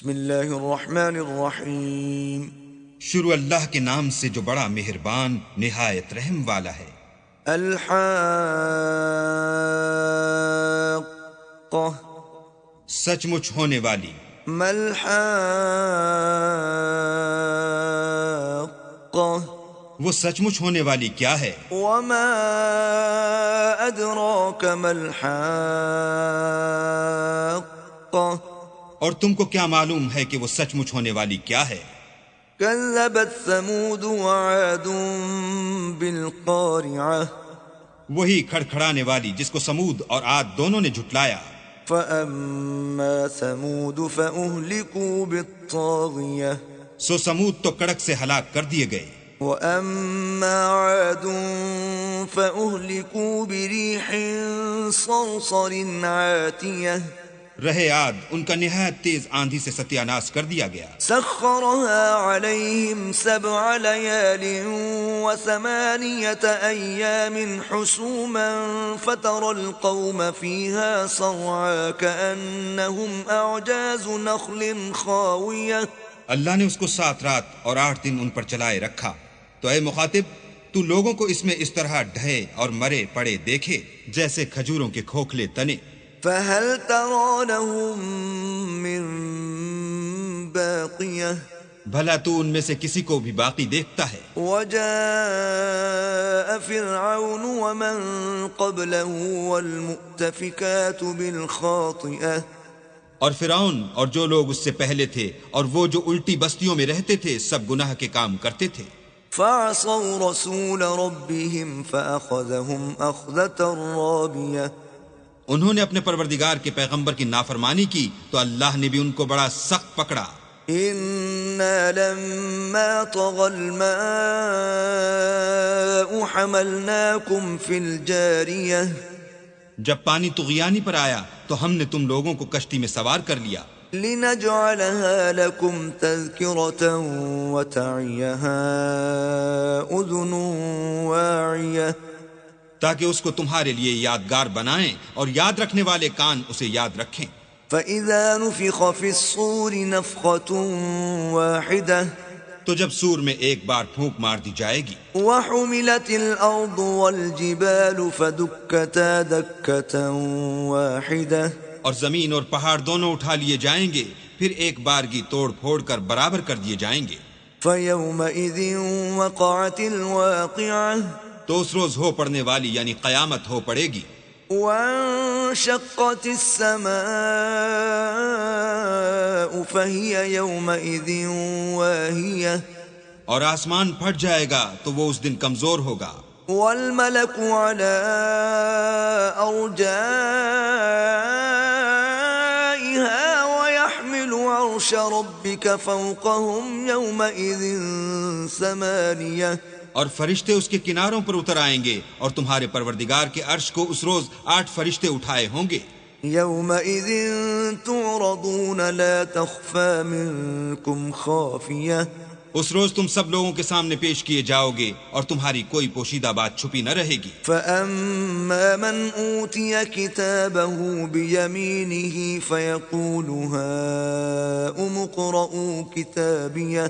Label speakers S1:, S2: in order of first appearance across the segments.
S1: بسم اللہ الرحمن الرحیم.
S2: شروع اللہ کے نام سے جو بڑا مہربان نہایت رحم والا ہے.
S1: الحاقہ
S2: سچ مچ ہونے والی.
S1: ما الحاقہ
S2: وہ سچ مچ ہونے والی کیا ہے؟
S1: وما ادراک ما الحاقہ
S2: اور تم کو کیا معلوم ہے کہ وہ سچ مچ ہونے والی کیا ہے؟
S1: كذبت ثمود وعاد بالقارعة
S2: وہی کھڑکھڑانے والی جس کو سمود اور عاد دونوں نے جھٹلایا.
S1: فأما ثمود فأهلكوا بالطاغية
S2: سو سمود تو کڑک سے ہلاک کر دیے گئے.
S1: وأما عاد فأهلكوا بريح صرصر عاتية
S2: رہے عاد ان کا نہایت تیز آندھی سے ستیہ ناش کر دیا گیا.
S1: سخرها عليهم 7 ليال و8 أيام حسوما فترى القوم فيها صرعا كأنهم أعجاز نخل خاوية.
S2: اللہ نے اس کو 7 رات اور 8 دن ان پر چلائے رکھا. تو اے مخاطب تو لوگوں کو اس میں اس طرح ڈھے اور مرے پڑے دیکھے جیسے کھجوروں کے کھوکھلے تنے.
S1: فهل ترى لهم من باقية
S2: بھلا تو ان میں سے کسی کو بھی باقی دیکھتا ہے؟
S1: وجاء فرعون ومن قبله والمؤتفكات بالخاطئة
S2: اور فرعون اور جو لوگ اس سے پہلے تھے اور وہ جو الٹی بستیوں میں رہتے تھے سب گناہ کے کام کرتے تھے.
S1: فعصوا رسول ربهم فأخذهم أخذة رابية.
S2: انہوں نے اپنے پروردگار کے پیغمبر کی نافرمانی کی تو اللہ نے بھی ان کو بڑا سخت پکڑا.
S1: إنا لما طغى الماء حملناكم في الجارية
S2: جب پانی طغیانی پر آیا تو ہم نے تم لوگوں کو کشتی میں سوار کر لیا.
S1: لنجعلها لكم تذكرة وتعيها أذن واعية.
S2: تاکہ اس کو تمہارے لیے یادگار بنائیں اور یاد رکھنے والے کان اسے یاد رکھیں.
S1: فإذا نفخ في الصور نفخة واحدة
S2: تو جب سور میں ایک بار پھونک مار دی جائے گی.
S1: وحملت الأرض والجبال فدكتا دكة واحدة.
S2: اور زمین اور پہاڑ دونوں اٹھا لیے جائیں گے پھر ایک بارگی توڑ پھوڑ کر برابر کر دیے جائیں گے.
S1: فيومئذ وقعت الواقعة
S2: تو اس روز ہو پڑنے والی یعنی قیامت ہو پڑے گی.
S1: وانشقت السماء فهي يومئذ واهية.
S2: اور آسمان پھٹ جائے گا تو وہ اس دن کمزور ہوگا.
S1: والملك على أرجائها ويحمل عرش ربك فوقهم يومئذ 8.
S2: اور فرشتے اس کے کناروں پر اتر آئیں گے اور تمہارے پروردگار کے عرش کو اس روز 8 فرشتے اٹھائے ہوں گے.
S1: يومئذ تعرضون لا تخفى منكم خافية.
S2: اس روز تم سب لوگوں کے سامنے پیش کیے جاؤ گے اور تمہاری کوئی پوشیدہ بات چھپی نہ رہے گی.
S1: فأما من أوتي كتابه بيمينه فيقول هاؤم اقرءوا كتابيه.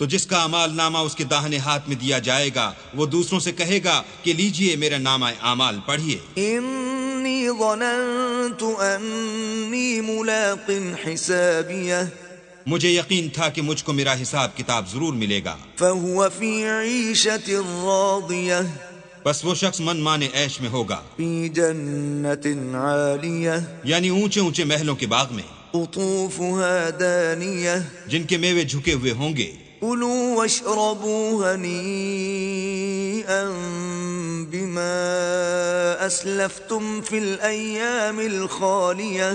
S2: تو جس کا اعمال نامہ اس کے داہنے ہاتھ میں دیا جائے گا وہ دوسروں سے کہے گا کہ لیجئے میرا نامہ اعمال پڑھیے.
S1: انی ظننت انی ملاق حسابیہ.
S2: مجھے یقین تھا کہ مجھ کو میرا حساب کتاب ضرور ملے گا.
S1: فهو فی عیشۃ راضیہ.
S2: بس وہ شخص من مانے عیش میں ہوگا.
S1: فی جنت عالیہ.
S2: یعنی اونچے اونچے محلوں کے باغ میں.
S1: قطوفها دانیہ.
S2: جن کے میوے جھکے ہوئے ہوں گے.
S1: کلوا واشربوا ہنیئا بما اسلفتم فی الایام الخالیہ.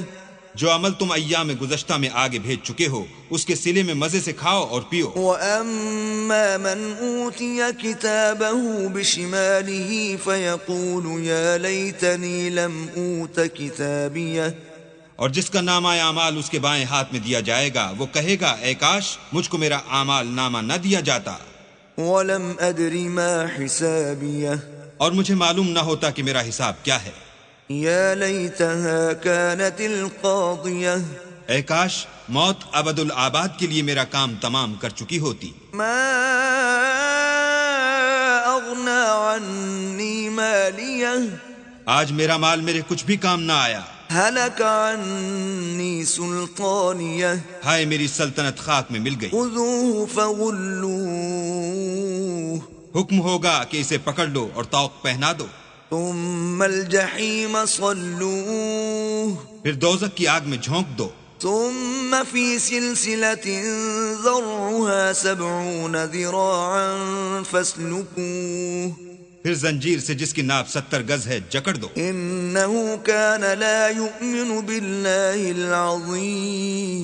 S2: جو عمل تم ایام گزشتہ میں آگے بھیج چکے ہو اس کے صلے میں مزے سے کھاؤ اور پیو.
S1: وَأَمَّا مَنْ أُوتِيَ كِتَابَهُ بِشِمَالِهِ فَيَقُولُ يَا لَيْتَنِي لَمْ أُوتَ كِتَابِيَهْ.
S2: اور جس کا نامہ اعمال اس کے بائیں ہاتھ میں دیا جائے گا وہ کہے گا اے کاش مجھ کو میرا اعمال نامہ نہ دیا جاتا.
S1: وَلَمْ أَدْرِ مَا حِسَابِيَهْ.
S2: اور مجھے معلوم نہ ہوتا کہ میرا حساب کیا ہے.
S1: يا ليتها كانت القاضية.
S2: اے کاش موت ابد الآباد کے لیے میرا کام تمام کر چکی ہوتی.
S1: ما اغنى عني ماليه
S2: آج میرا مال میرے کچھ بھی کام نہ آیا.
S1: هلك عني سلطانيه
S2: ہائے میری سلطنت خاک میں مل گئی.
S1: خذوه فغلوه
S2: حکم ہوگا کہ اسے پکڑ لو اور طوق پہنا دو.
S1: ثم الجحيم صلوه
S2: پھر دوزخ کی آگ میں جھونک دو.
S1: ثم في سلسلة ذرعها 70 ذراعا فاسلكوه
S2: پھر زنجیر سے جس کی ناپ 70 گز ہے جکڑ دو.
S1: إنه كان لا يؤمن بالله العظيم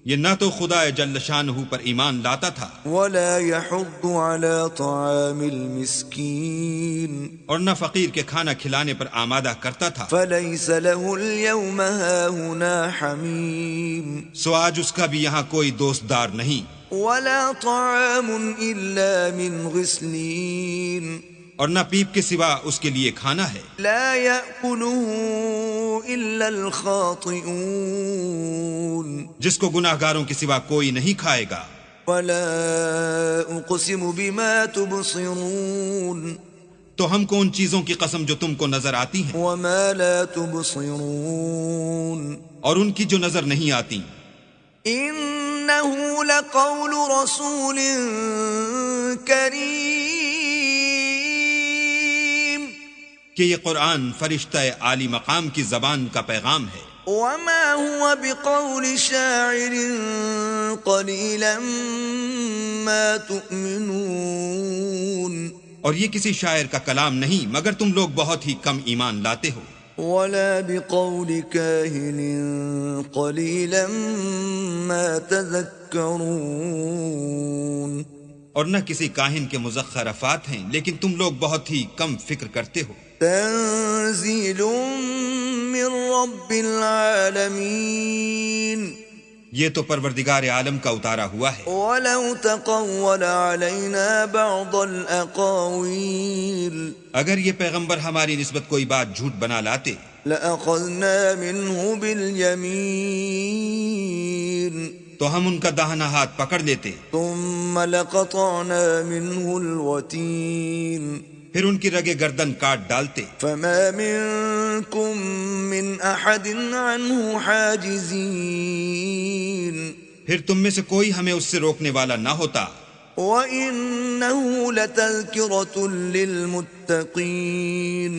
S2: یہ نہ تو خدا جل شانہ پر ایمان لاتا تھا
S1: ولا يحض على طعام المسكين
S2: اور نہ فقیر کے کھانا کھلانے پر آمادہ کرتا تھا.
S1: فليس له اليوم هاهنا حميم
S2: سو آج اس کا بھی یہاں کوئی دوست دار نہیں.
S1: ولا طعام إلا من غسلين
S2: اور نہ پیپ کے سوا اس کے لیے کھانا ہے.
S1: لا يأكله إلا الخاطئون
S2: جس کو گناہ گاروں کے سوا کوئی نہیں کھائے گا.
S1: ولا أقسم بما تبصرون
S2: تو ہم کو ان چیزوں کی قسم جو تم کو نظر آتی ہیں
S1: وما لا تبصرون
S2: اور ان کی جو نظر نہیں آتی.
S1: إنه لقول رسول كريم
S2: کہ یہ قرآن فرشتہ عالی مقام کی زبان کا پیغام ہے.
S1: وما هو بقول شاعر قليلا ما تؤمنون
S2: اور یہ کسی شاعر کا کلام نہیں مگر تم لوگ بہت ہی کم ایمان لاتے ہو.
S1: ولا بقول كاهن قليلا ما تذكرون
S2: اور نہ کسی کاہن کے مزخرف افات ہیں لیکن تم لوگ بہت ہی کم فکر کرتے ہو.
S1: تنزيل من رب العالمين
S2: یہ تو پروردگار عالم کا اتارا ہوا ہے.
S1: ولو تقول علينا بعض الأقاويل
S2: اگر یہ پیغمبر ہماری نسبت کوئی بات جھوٹ بنا لاتے
S1: لأخذنا منه باليمين
S2: تو ہم ان کا داہنا ہاتھ پکڑ لیتے
S1: ثم لقطعنا منه الوتين
S2: پھر ان کی رگے گردن کاٹ ڈالتے.
S1: فما منكم من أحد عنه حاجزين
S2: پھر تم میں سے کوئی ہمیں اس سے روکنے والا نہ ہوتا.
S1: وَإِنَّهُ لَتَذْكِرَةٌ لِّلْمُتَّقِينَ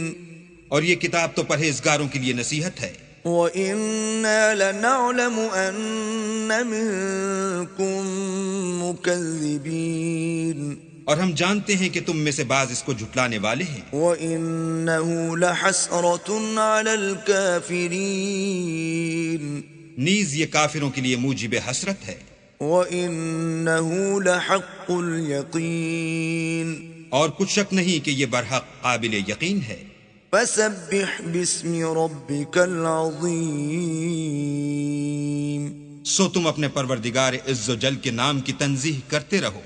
S2: اور یہ کتاب تو پرہیزگاروں کے لیے نصیحت ہے.
S1: وَإِنَّا لَنَعْلَمُ أَنَّ مِنكُم مُّكَذِّبِينَ
S2: اور ہم جانتے ہیں کہ تم میں سے بعض اس کو جھٹلانے والے ہیں.
S1: وَإِنَّهُ لَحَسْرَةٌ عَلَى الْكَافِرِينَ
S2: نیز یہ کافروں کے لیے موجب حسرت ہے.
S1: وَإِنَّهُ لَحَقُّ الْيَقِينِ
S2: اور کچھ شک نہیں کہ یہ برحق قابل یقین ہے.
S1: فَسَبِّحْ بِاسْمِ رَبِّكَ الْعَظِيمِ
S2: سو تم اپنے پروردگار عز و جل کے نام کی تنزیہ کرتے رہو.